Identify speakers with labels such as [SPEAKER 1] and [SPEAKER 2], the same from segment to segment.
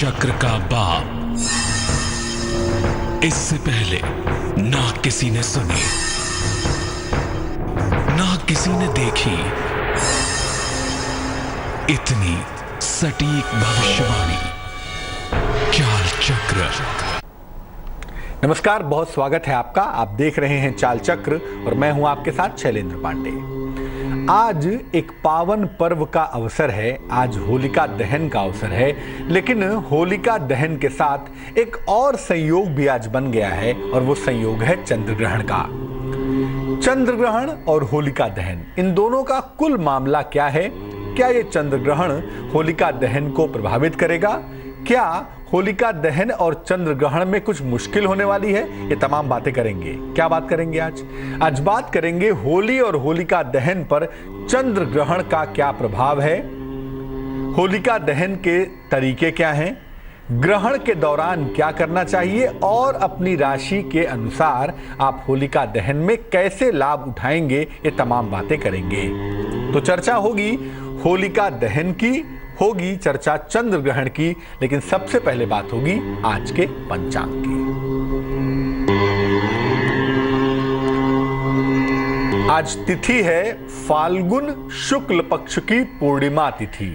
[SPEAKER 1] चक्र का बाप। इससे पहले ना किसी ने सुनी, ना किसी ने देखी इतनी सटीक भविष्यवाणी। चाल चक्र।
[SPEAKER 2] नमस्कार, बहुत स्वागत है आपका। आप देख रहे हैं चाल चक्र और मैं हूं आपके साथ शैलेंद्र पांडे। आज एक पावन पर्व का अवसर है, आज होलिका दहन का अवसर है, लेकिन होलिका दहन के साथ एक और संयोग भी आज बन गया है और वो संयोग है चंद्र ग्रहण का। चंद्र ग्रहण और होलिका दहन, इन दोनों का कुल मामला क्या है? क्या ये चंद्र ग्रहण होलिका दहन को प्रभावित करेगा? क्या होलिका दहन और चंद्र ग्रहण में कुछ मुश्किल होने वाली है? ये तमाम बातें करेंगे। क्या बात करेंगे आज बात करेंगे होली और होलिका दहन पर चंद्र ग्रहण का क्या प्रभाव है, होलिका दहन के तरीके क्या हैं, ग्रहण के दौरान क्या करना चाहिए और अपनी राशि के अनुसार आप होलिका दहन में कैसे लाभ उठाएंगे, ये तमाम बातें करेंगे। तो चर्चा होगी होलिका दहन की, होगी चर्चा चंद्र ग्रहण की, लेकिन सबसे पहले बात होगी आज के पंचांग की। आज तिथि है फाल्गुन शुक्ल पक्ष की पूर्णिमा तिथि।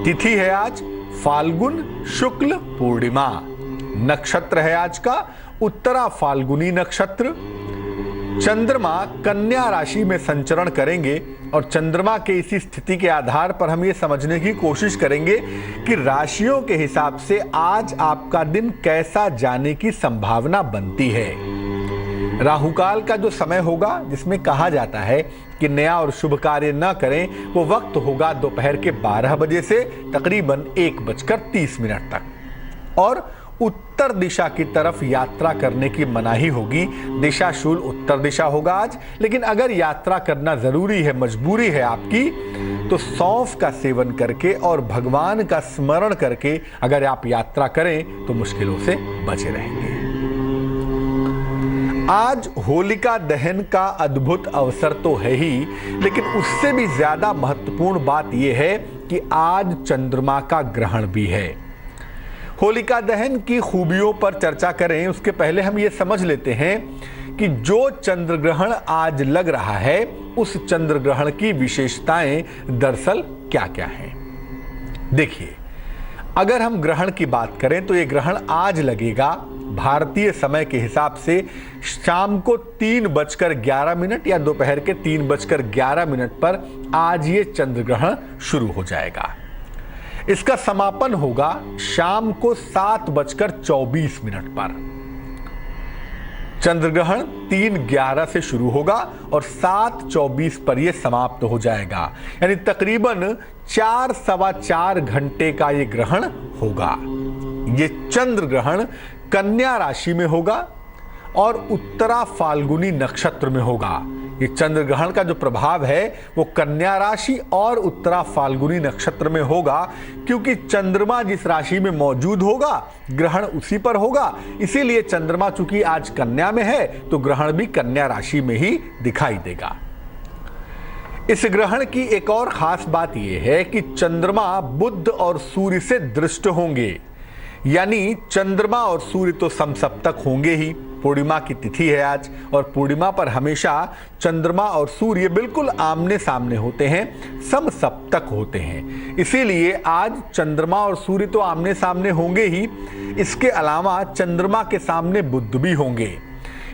[SPEAKER 2] तिथि है आज फाल्गुन शुक्ल पूर्णिमा। नक्षत्र है आज का उत्तरा फाल्गुनी नक्षत्र। चंद्रमा कन्या राशि में संचरण करेंगे और चंद्रमा के इसी स्थिति के आधार पर हम ये समझने की कोशिश करेंगे कि राशियों के हिसाब से आज आपका दिन कैसा जाने की संभावना बनती है। राहुकाल का जो समय होगा, जिसमें कहा जाता है कि नया और शुभ कार्य न करें, वो वक्त होगा दोपहर के 12 बजे से तकरीबन 1:30 तक। और उत्तर दिशा की तरफ यात्रा करने की मनाही होगी। दिशाशूल उत्तर दिशा होगा आज, लेकिन अगर यात्रा करना जरूरी है, मजबूरी है आपकी, तो सौंफ का सेवन करके और भगवान का स्मरण करके अगर आप यात्रा करें तो मुश्किलों से बचे रहेंगे। आज होलिका दहन का अद्भुत अवसर तो है ही, लेकिन उससे भी ज्यादा महत्वपूर्ण बात यह है कि आज चंद्रमा का ग्रहण भी है। होलिका दहन की खूबियों पर चर्चा करें उसके पहले हम ये समझ लेते हैं कि जो चंद्र ग्रहण आज लग रहा है, उस चंद्र ग्रहण की विशेषताएं दरअसल क्या क्या हैं। देखिए, अगर हम ग्रहण की बात करें तो ये ग्रहण आज लगेगा भारतीय समय के हिसाब से शाम को 3:11 या दोपहर के 3:11 पर आज ये चंद्र ग्रहण शुरू हो जाएगा। इसका समापन होगा शाम को 7:24 पर। चंद्र ग्रहण 3:11 से शुरू होगा और 7:24 पर यह समाप्त हो जाएगा, यानी तकरीबन 4-4.25 घंटे का यह ग्रहण होगा। यह चंद्र ग्रहण कन्या राशि में होगा और उत्तरा फाल्गुनी नक्षत्र में होगा। ये चंद्र ग्रहण का जो प्रभाव है वो कन्या राशि और उत्तरा फाल्गुनी नक्षत्र में होगा, क्योंकि चंद्रमा जिस राशि में मौजूद होगा ग्रहण उसी पर होगा। इसीलिए चंद्रमा चूंकि आज कन्या में है तो ग्रहण भी कन्या राशि में ही दिखाई देगा। इस ग्रहण की एक और खास बात यह है कि चंद्रमा बुध और सूर्य से दृष्ट होंगे, यानी चंद्रमा और सूर्य तो समसप्तक होंगे ही। पूर्णिमा की तिथि है आज और पूर्णिमा पर हमेशा चंद्रमा और सूर्य बिल्कुल आमने सामने होते हैं, समसप्तक होते हैं। इसीलिए आज चंद्रमा और सूर्य तो आमने सामने होंगे ही, इसके अलावा चंद्रमा के सामने बुध भी होंगे,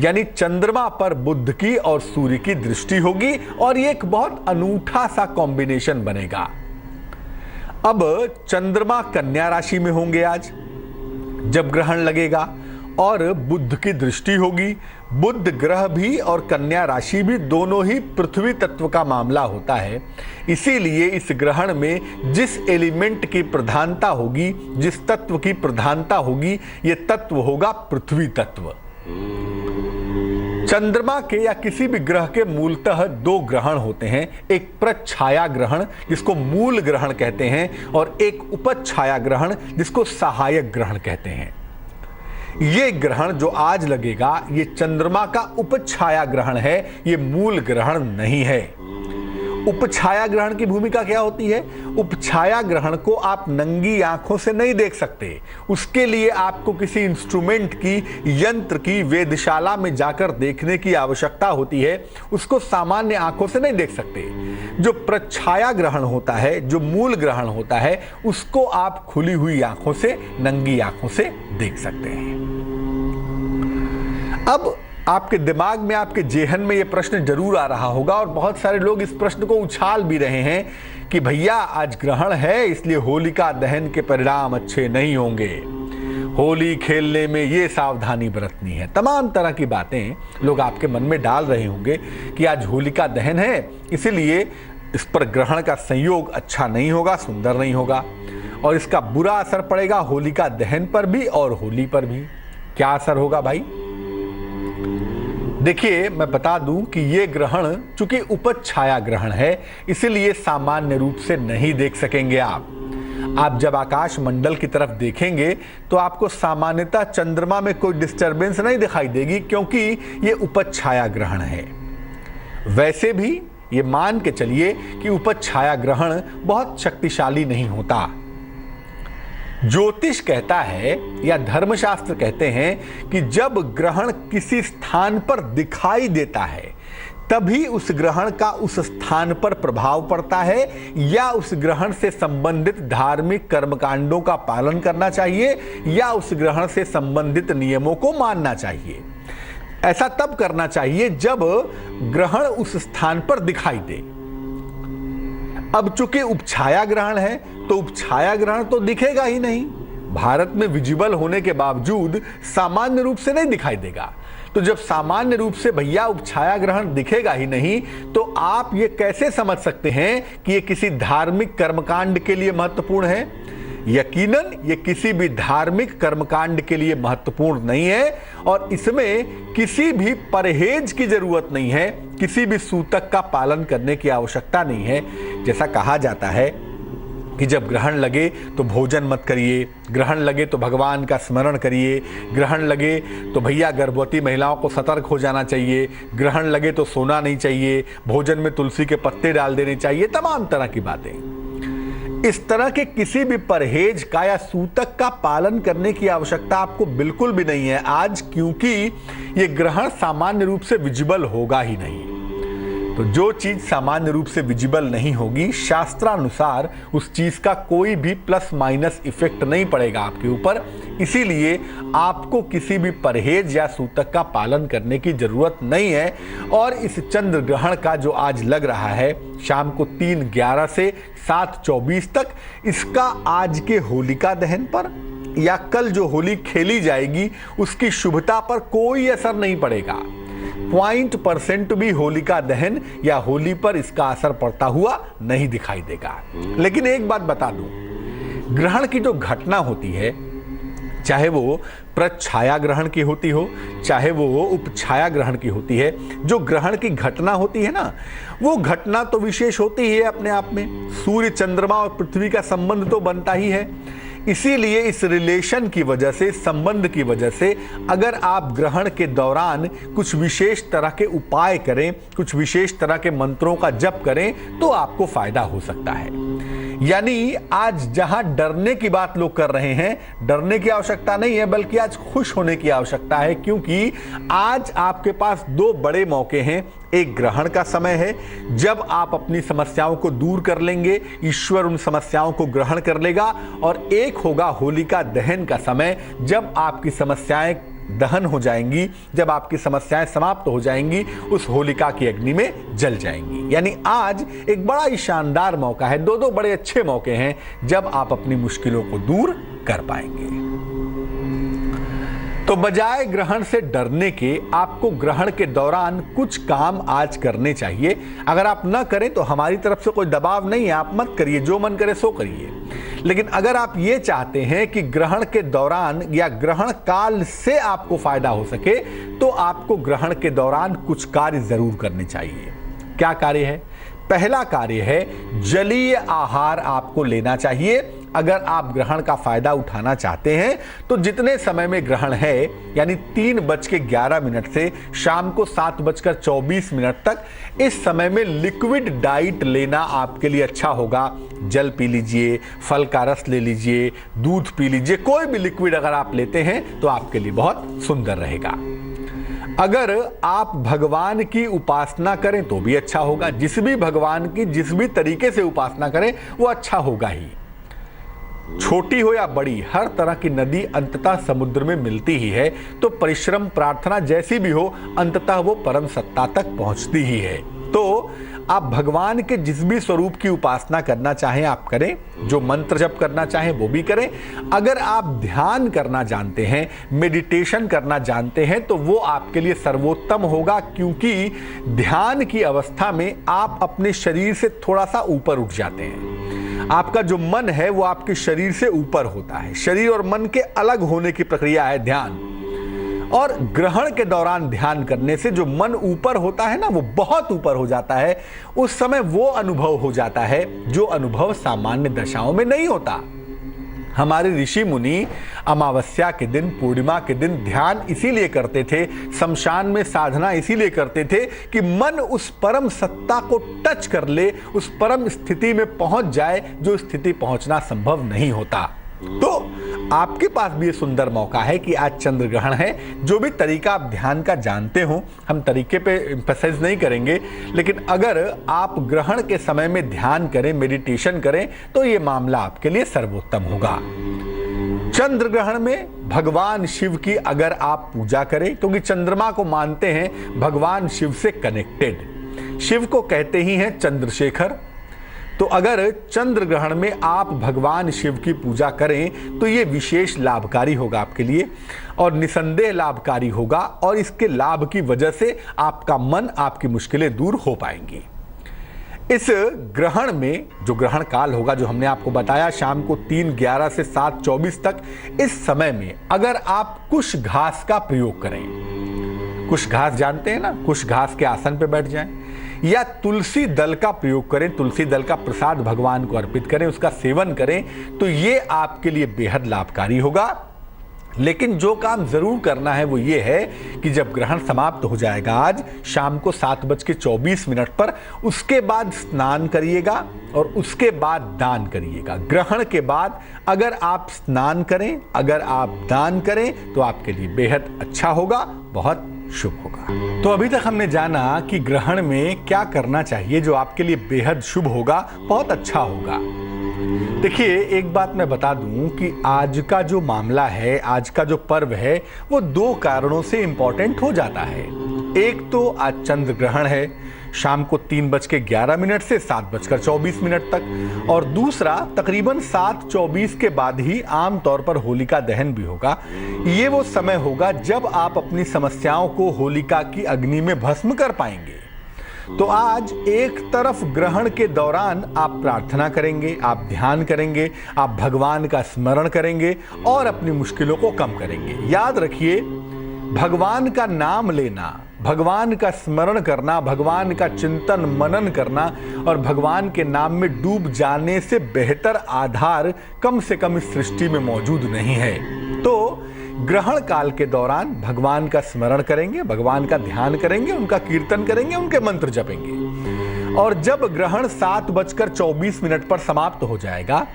[SPEAKER 2] यानी चंद्रमा पर बुध की और सूर्य की दृष्टि होगी और ये एक बहुत अनूठा सा कॉम्बिनेशन बनेगा। अब चंद्रमा कन्या राशि में होंगे आज जब ग्रहण लगेगा और बुध की दृष्टि होगी। बुध ग्रह भी और कन्या राशि भी दोनों ही पृथ्वी तत्व का मामला होता है। इसीलिए इस ग्रहण में जिस एलिमेंट की प्रधानता होगी, जिस तत्व की प्रधानता होगी, यह तत्व होगा पृथ्वी तत्व। चंद्रमा के या किसी भी ग्रह के मूलतः 2 ग्रहण होते हैं, एक प्रच्छाया ग्रहण जिसको मूल ग्रहण कहते हैं और एक उपच्छाया ग्रहण जिसको सहायक ग्रहण कहते हैं। ये ग्रहण जो आज लगेगा ये चंद्रमा का उपच्छाया ग्रहण है, ये मूल ग्रहण नहीं है। उपछाया ग्रहण की भूमिका क्या होती है? उपछाया ग्रहण को आप नंगी आंखों से नहीं देख सकते। उसके लिए आपको किसी इंस्ट्रूमेंट की, यंत्र की, वेधशाला में जाकर देखने की आवश्यकता होती है। उसको सामान्य आंखों से नहीं देख सकते। जो प्रछाया ग्रहण होता है, जो मूल ग्रहण होता है, उसको आप खुली हुई आंखों से, नंगी आंखों से देख सकते हैं। अब आपके दिमाग में, आपके जेहन में यह प्रश्न जरूर आ रहा होगा और बहुत सारे लोग इस प्रश्न को उछाल भी रहे हैं कि भैया आज ग्रहण है, इसलिए होलिका दहन के परिणाम अच्छे नहीं होंगे, होली खेलने में ये सावधानी बरतनी है। तमाम तरह की बातें लोग आपके मन में डाल रहे होंगे कि आज होलिका दहन है, इसीलिए इस पर ग्रहण का संयोग अच्छा नहीं होगा, सुंदर नहीं होगा और इसका बुरा असर पड़ेगा होलिका दहन पर भी और होली पर भी। क्या असर होगा भाई? देखिए, मैं बता दूं कि ये ग्रहण चूंकि उपछाया ग्रहण है, इसलिए सामान्य रूप से नहीं देख सकेंगे आप जब आकाश मंडल की तरफ देखेंगे तो आपको सामान्यतः चंद्रमा में कोई डिस्टरबेंस नहीं दिखाई देगी, क्योंकि ये उपछाया ग्रहण है। वैसे भी ये मान के चलिए कि उपछाया ग्रहण बहुत शक्तिशाली नहीं होता। ज्योतिष कहता है या धर्मशास्त्र कहते हैं कि जब ग्रहण किसी स्थान पर दिखाई देता है तभी उस ग्रहण का उस स्थान पर प्रभाव पड़ता है या उस ग्रहण से संबंधित धार्मिक कर्मकांडों का पालन करना चाहिए या उस ग्रहण से संबंधित नियमों को मानना चाहिए। ऐसा तब करना चाहिए जब ग्रहण उस स्थान पर दिखाई दे। अब चूंकि उपछाया ग्रहण है तो उपछाया ग्रहण तो दिखेगा ही नहीं, भारत में विजिबल होने के बावजूद सामान्य रूप से नहीं दिखाई देगा। तो जब सामान्य रूप से भैया उपछाया ग्रहण दिखेगा ही नहीं, तो आप ये कैसे समझ सकते हैं कि ये किसी धार्मिक कर्मकांड के लिए महत्वपूर्ण है? यकीनन ये किसी भी धार्मिक कर्मकांड के लिए महत्वपूर्ण नहीं है और इसमें किसी भी परहेज की जरूरत नहीं है, किसी भी सूतक का पालन करने की आवश्यकता नहीं है। जैसा कहा जाता है कि जब ग्रहण लगे तो भोजन मत करिए, ग्रहण लगे तो भगवान का स्मरण करिए, ग्रहण लगे तो भैया गर्भवती महिलाओं को सतर्क हो जाना चाहिए, ग्रहण लगे तो सोना नहीं चाहिए, भोजन में तुलसी के पत्ते डाल देने चाहिए, तमाम तरह की बातें। इस तरह के किसी भी परहेज का या सूतक का पालन करने की आवश्यकता आपको बिल्कुल भी नहीं है आज, क्योंकि ये ग्रहण सामान्य रूप से विजिबल होगा ही नहीं। तो जो चीज सामान्य रूप से विजिबल नहीं होगी, शास्त्रानुसार उस चीज का कोई भी प्लस माइनस इफेक्ट नहीं पड़ेगा आपके ऊपर। इसीलिए आपको किसी भी परहेज या सूतक का पालन करने की जरूरत नहीं है। और इस चंद्र ग्रहण का जो आज लग रहा है शाम को 3:11 से 7:24 तक, इसका आज के होलिका दहन पर या कल जो होली खेली जाएगी उसकी शुभता पर कोई असर नहीं पड़ेगा। 0% भी होलिका दहन या होली पर इसका असर पड़ता हुआ नहीं दिखाई देगा। लेकिन एक बात बता दूं, ग्रहण की जो घटना होती है, चाहे वो प्रछाया ग्रहण की होती हो, चाहे वो उपछाया ग्रहण की होती है, जो ग्रहण की घटना होती है ना, वो घटना तो विशेष होती ही है अपने आप में। सूर्य, चंद्रमा और पृथ्वी का संबंध तो बनता ही है। इसीलिए इस रिलेशन की वजह से, संबंध की वजह से, अगर आप ग्रहण के दौरान कुछ विशेष तरह के उपाय करें, कुछ विशेष तरह के मंत्रों का जप करें, तो आपको फायदा हो सकता है। यानी आज जहां डरने की बात लोग कर रहे हैं, डरने की आवश्यकता नहीं है, बल्कि आज खुश होने की आवश्यकता है, क्योंकि आज आपके पास 2 बड़े मौके हैं। एक ग्रहण का समय है जब आप अपनी समस्याओं को दूर कर लेंगे, ईश्वर उन समस्याओं को ग्रहण कर लेगा, और एक होगा होलिका दहन का समय जब आपकी समस्याएं दहन हो जाएंगी, जब आपकी समस्याएं समाप्त हो जाएंगी, उस होलिका की अग्नि में जल जाएंगी। यानी आज एक बड़ा ही शानदार मौका है, 2 बड़े अच्छे मौके हैं जब आप अपनी मुश्किलों को दूर कर पाएंगे। तो बजाय ग्रहण से डरने के, आपको ग्रहण के दौरान कुछ काम आज करने चाहिए। अगर आप ना करें तो हमारी तरफ से कोई दबाव नहीं है, आप मत करिए, जो मन करे सो करिए। लेकिन अगर आप ये चाहते हैं कि ग्रहण के दौरान या ग्रहण काल से आपको फायदा हो सके, तो आपको ग्रहण के दौरान कुछ कार्य जरूर करने चाहिए। क्या कार्य है? पहला कार्य है जलीय आहार आपको लेना चाहिए। अगर आप ग्रहण का फायदा उठाना चाहते हैं तो जितने समय में ग्रहण है यानी 3:11 से शाम को 7:24 तक, इस समय में लिक्विड डाइट लेना आपके लिए अच्छा होगा। जल पी लीजिए, फल का रस ले लीजिए, दूध पी लीजिए, कोई भी लिक्विड अगर आप लेते हैं तो आपके लिए बहुत सुंदर रहेगा। अगर आप भगवान की उपासना करें तो भी अच्छा होगा। जिस भी भगवान की जिस भी तरीके से उपासना करें वो अच्छा होगा ही। छोटी हो या बड़ी, हर तरह की नदी अंततः समुद्र में मिलती ही है, तो परिश्रम प्रार्थना जैसी भी हो अंततः वो परम सत्ता तक पहुंचती ही है। तो आप भगवान के जिस भी स्वरूप की उपासना करना चाहें आप करें, जो मंत्र जप करना चाहें वो भी करें। अगर आप ध्यान करना जानते हैं, मेडिटेशन करना जानते हैं तो वो आपके लिए सर्वोत्तम होगा, क्योंकि ध्यान की अवस्था में आप अपने शरीर से थोड़ा सा ऊपर उठ जाते हैं। आपका जो मन है वो आपके शरीर से ऊपर होता है। शरीर और मन के अलग होने की प्रक्रिया है ध्यान। और ग्रहण के दौरान ध्यान करने से जो मन ऊपर होता है ना, वो बहुत ऊपर हो जाता है। उस समय वो अनुभव हो जाता है जो अनुभव सामान्य दशाओं में नहीं होता। हमारे ऋषि मुनि अमावस्या के दिन, पूर्णिमा के दिन ध्यान इसीलिए करते थे, शमशान में साधना इसीलिए करते थे कि मन उस परम सत्ता को टच कर ले, उस परम स्थिति में पहुंच जाए जो स्थिति पहुंचना संभव नहीं होता। तो आपके पास भी ये सुंदर मौका है कि आज चंद्र ग्रहण है। जो भी तरीका आप ध्यान का जानते हो, हम तरीके पे एम्फसाइज नहीं करेंगे, लेकिन अगर आप ग्रहण के समय में ध्यान करें, मेडिटेशन करें तो ये मामला आपके लिए सर्वोत्तम होगा। चंद्र ग्रहण में भगवान शिव की अगर आप पूजा करें, क्योंकि चंद्रमा को मानते हैं भगवान शिव से कनेक्टेड, शिव को कहते ही हैं चंद्रशेखर। तो अगर चंद्र ग्रहण में आप भगवान शिव की पूजा करें तो ये विशेष लाभकारी होगा आपके लिए, और निसंदेह लाभकारी होगा, और इसके लाभ की वजह से आपका मन, आपकी मुश्किलें दूर हो पाएंगी। इस ग्रहण में जो ग्रहण काल होगा, जो हमने आपको बताया, शाम को 3:11 से 7:24 तक, इस समय में अगर आप कुश घास का प्रयोग करें, कुश घास जानते हैं ना, कुश घास के आसन पे बैठ जाएं, या तुलसी दल का प्रयोग करें, तुलसी दल का प्रसाद भगवान को अर्पित करें, उसका सेवन करें, तो ये आपके लिए बेहद लाभकारी होगा। लेकिन जो काम जरूर करना है वो ये है कि जब ग्रहण समाप्त हो जाएगा आज शाम को 7:24 पर, उसके बाद स्नान करिएगा और उसके बाद दान करिएगा। ग्रहण के बाद अगर आप स्नान करें, अगर आप दान करें तो आपके लिए बेहद अच्छा होगा, बहुत शुभ होगा। तो अभी तक हमने जाना कि ग्रहण में क्या करना चाहिए जो आपके लिए बेहद शुभ होगा, बहुत अच्छा होगा। देखिए, एक बात मैं बता दूं कि आज का जो मामला है, आज का जो पर्व है, वो 2 कारणों से इंपॉर्टेंट हो जाता है। एक तो आज चंद्र ग्रहण है शाम को 3:11 से 7:24 तक, और दूसरा तकरीबन 7:24 के बाद ही आमतौर पर होलिका दहन भी होगा। ये वो समय होगा जब आप अपनी समस्याओं को होलिका की अग्नि में भस्म कर पाएंगे। तो आज एक तरफ ग्रहण के दौरान आप प्रार्थना करेंगे, आप ध्यान करेंगे, आप भगवान का स्मरण करेंगे और अपनी मुश्किलों को कम करेंगे। याद रखिए, भगवान का नाम लेना, भगवान का स्मरण करना, भगवान का चिंतन मनन करना और भगवान के नाम में डूब जाने से बेहतर आधार कम से कम इस सृष्टि में मौजूद नहीं है। तो ग्रहण काल के दौरान भगवान का स्मरण करेंगे, भगवान का ध्यान करेंगे, उनका कीर्तन करेंगे, उनके मंत्र जपेंगे, और जब ग्रहण 7:24 पर समाप्त हो जाएगा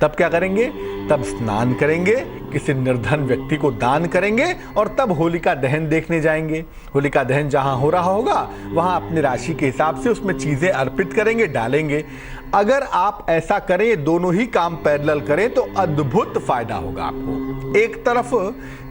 [SPEAKER 2] तब क्या करेंगे? तब स्नान करेंगे, किसी निर्धन व्यक्ति को दान करेंगे और तब होलिका दहन देखने जाएंगे। होलिका दहन जहां हो रहा होगा वहां अपनी राशि के हिसाब से उसमें चीजें अर्पित करेंगे, डालेंगे। अगर आप ऐसा करें, दोनों ही काम पैरेलल करें तो अद्भुत फायदा होगा आपको। एक तरफ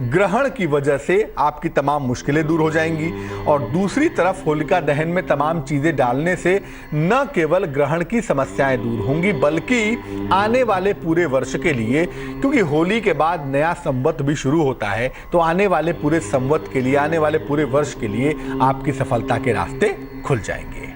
[SPEAKER 2] ग्रहण की वजह से आपकी तमाम मुश्किलें दूर हो जाएंगी और दूसरी तरफ होलिका दहन में तमाम चीजें डालने से न केवल ग्रहण की समस्याएं दूर होंगी बल्कि आने वाले पूरे वर्ष के लिए, क्योंकि होली के बाद नया संवत भी शुरू होता है, तो आने वाले पूरे संवत के लिए, आने वाले पूरे वर्ष के लिए आपकी सफलता के रास्ते खुल जाएंगे।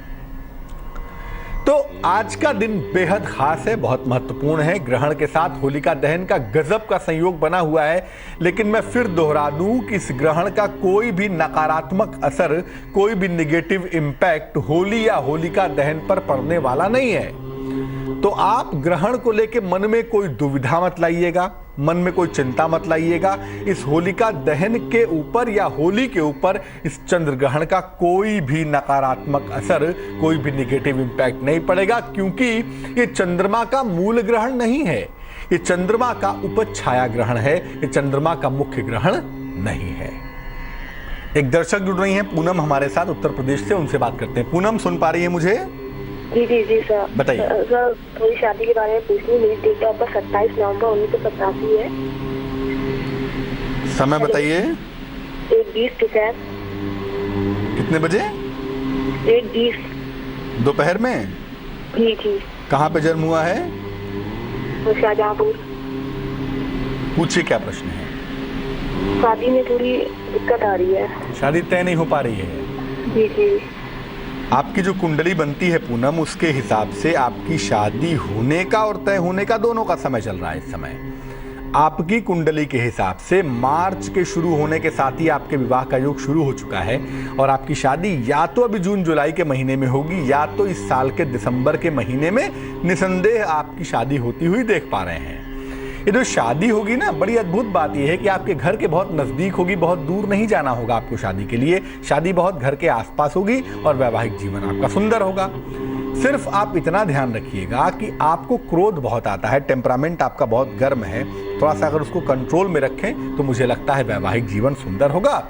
[SPEAKER 2] तो आज का दिन बेहद खास है, बहुत महत्वपूर्ण है। ग्रहण के साथ होलिका दहन का गजब का संयोग बना हुआ है, लेकिन मैं फिर दोहरा दूं कि इस ग्रहण का कोई भी नकारात्मक असर, कोई भी नेगेटिव इंपैक्ट होली या होलिका दहन पर पड़ने वाला नहीं है। तो आप ग्रहण को लेके मन में कोई दुविधा मत लाइएगा, मन में कोई चिंता मत लाइएगा। इस होलिका दहन के ऊपर या होली के ऊपर इस चंद्र ग्रहण का कोई भी नकारात्मक असर, कोई भी निगेटिव इंपैक्ट नहीं पड़ेगा, क्योंकि ये चंद्रमा का मूल ग्रहण नहीं है, ये चंद्रमा का उपछाया ग्रहण है, ये चंद्रमा का मुख्य ग्रहण नहीं है। एक दर्शक जुड़ रही हैं पूनम हमारे साथ उत्तर प्रदेश से, उनसे बात करते हैं। पूनम, सुन पा रही है मुझे?
[SPEAKER 3] जी जी जी सर,
[SPEAKER 2] बताइए
[SPEAKER 3] सर। थोड़ी शादी के बारे में पूछनी, मेरी डेट ऑफ बर्थ 27 नवंबर 1985 है।
[SPEAKER 2] समय बताइए।
[SPEAKER 3] 1:20 दोपहर।
[SPEAKER 2] कितने बजे?
[SPEAKER 3] 1:20
[SPEAKER 2] दोपहर में?
[SPEAKER 3] जी जी।
[SPEAKER 2] कहाँ पे जन्म हुआ है?
[SPEAKER 3] शाहजहांपुर।
[SPEAKER 2] पूछिए क्या प्रश्न है।
[SPEAKER 3] शादी में थोड़ी दिक्कत आ रही है।
[SPEAKER 2] शादी तय नहीं हो पा रही है?
[SPEAKER 3] जी जी।
[SPEAKER 2] आपकी जो कुंडली बनती है पूनम, उसके हिसाब से आपकी शादी होने का और तय होने का दोनों का समय चल रहा है इस समय। आपकी कुंडली के हिसाब से मार्च के शुरू होने के साथ ही आपके विवाह का योग शुरू हो चुका है और आपकी शादी या तो अभी जून जुलाई के महीने में होगी या तो इस साल के दिसंबर के महीने में निसंदेह आपकी शादी होती हुई देख पा रहे हैं। ये जो शादी होगी ना, बड़ी अद्भुत बात यह है कि आपके घर के बहुत नजदीक होगी, बहुत दूर नहीं जाना होगा आपको शादी के लिए। शादी बहुत घर के आसपास होगी और वैवाहिक जीवन आपका सुंदर होगा। सिर्फ आप इतना ध्यान रखिएगा कि आपको क्रोध बहुत आता है, टेम्परामेंट आपका बहुत गर्म है, थोड़ा सा अगर उसको कंट्रोल में रखें तो मुझे लगता है वैवाहिक जीवन सुंदर होगा।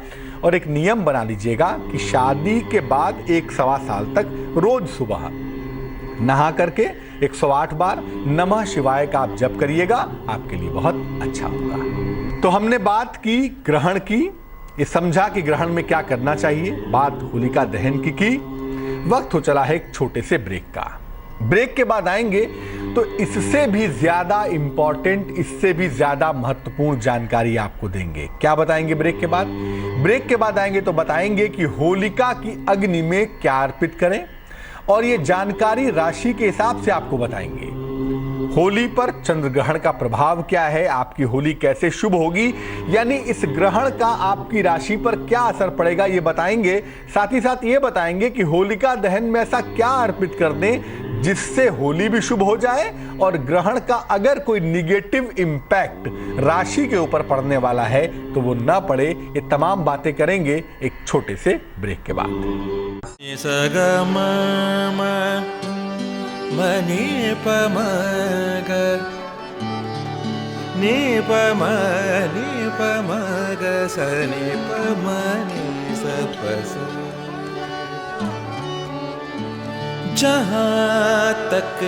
[SPEAKER 2] और एक नियम बना लीजिएगा कि शादी के बाद 1-1.25 साल तक रोज सुबह नहा करके 108 बार नमः शिवाय का आप जप करिएगा, आपके लिए बहुत अच्छा होगा। तो हमने बात की ग्रहण की, ये समझा कि ग्रहण में क्या करना चाहिए, बात होलिका दहन की। वक्त हो चला है एक छोटे से ब्रेक का। ब्रेक के बाद आएंगे तो इससे भी ज्यादा इंपॉर्टेंट, इससे भी ज्यादा महत्वपूर्ण जानकारी आपको देंगे। क्या बताएंगे ब्रेक के बाद? ब्रेक के बाद आएंगे तो बताएंगे कि होलिका की अग्नि में क्या अर्पित करें, और ये जानकारी राशि के हिसाब से आपको बताएंगे। होली पर चंद्र ग्रहण का प्रभाव क्या है, आपकी होली कैसे शुभ होगी, यानी इस ग्रहण का आपकी राशि पर क्या असर पड़ेगा ये बताएंगे। साथ ही साथ ये बताएंगे कि होलिका दहन में ऐसा क्या अर्पित कर दें जिससे होली भी शुभ हो जाए और ग्रहण का अगर कोई निगेटिव इंपैक्ट राशि के ऊपर पड़ने वाला है तो वो ना पड़े। ये तमाम बातें करेंगे एक छोटे से ब्रेक के बाद।
[SPEAKER 4] मनी पम ग नी पम नी पम ग स नी पम नी स प स। जहाँ तक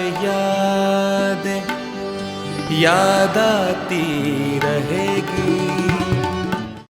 [SPEAKER 4] याद आती रहेगी